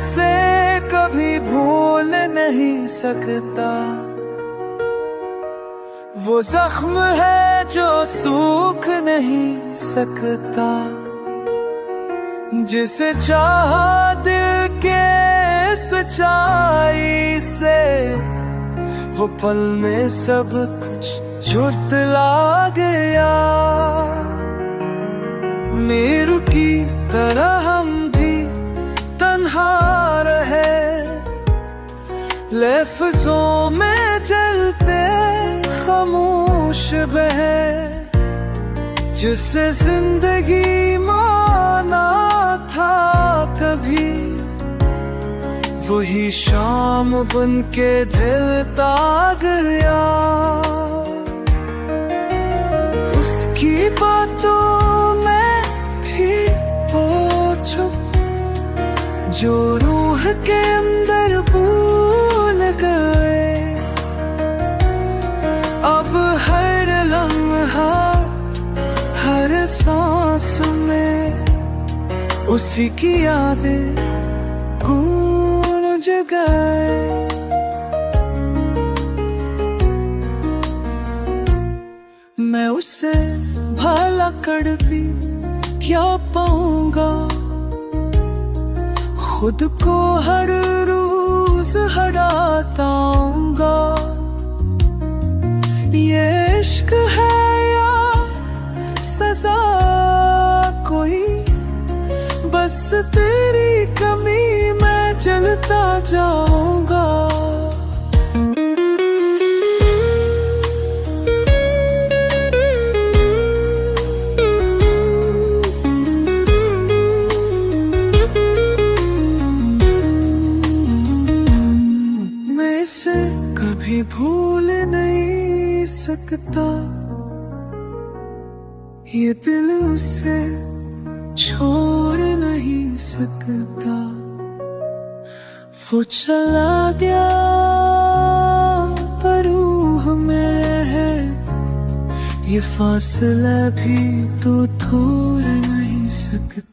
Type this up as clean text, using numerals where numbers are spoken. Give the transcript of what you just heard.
इसे कभी भूल नहीं सकता। वो जख्म है जो सूख नहीं सकता, जिसे चाहा दिल के सच्चाई से, वो पल में सब कुछ झुठला गया। मेरू की तरह हम भी तन्हा रहे, लफ्जों में जलते खामोश बहे, जिससे जिंदगी माना था कभी, वही शाम बन के ढलता गया। उसकी बातों में थी वो चुप, जो रूह के अंदर भूल गए। अब हर लम्हा हर सांस में उसी की यादें गूंज गए। मैं उसे भला कर भी क्या पाऊंगा, खुद को हर रोज हराताऊंगा। ये इश्क है या सजा कोई, बस तेरी कमी में जलता जाऊंगा। मैं इसे कभी भूल नहीं सकता, ये दिल उसे छोड़ नहीं सकता। वो चला गया पर रूह में है, ये फासला भी तो छोड़ नहीं सकता।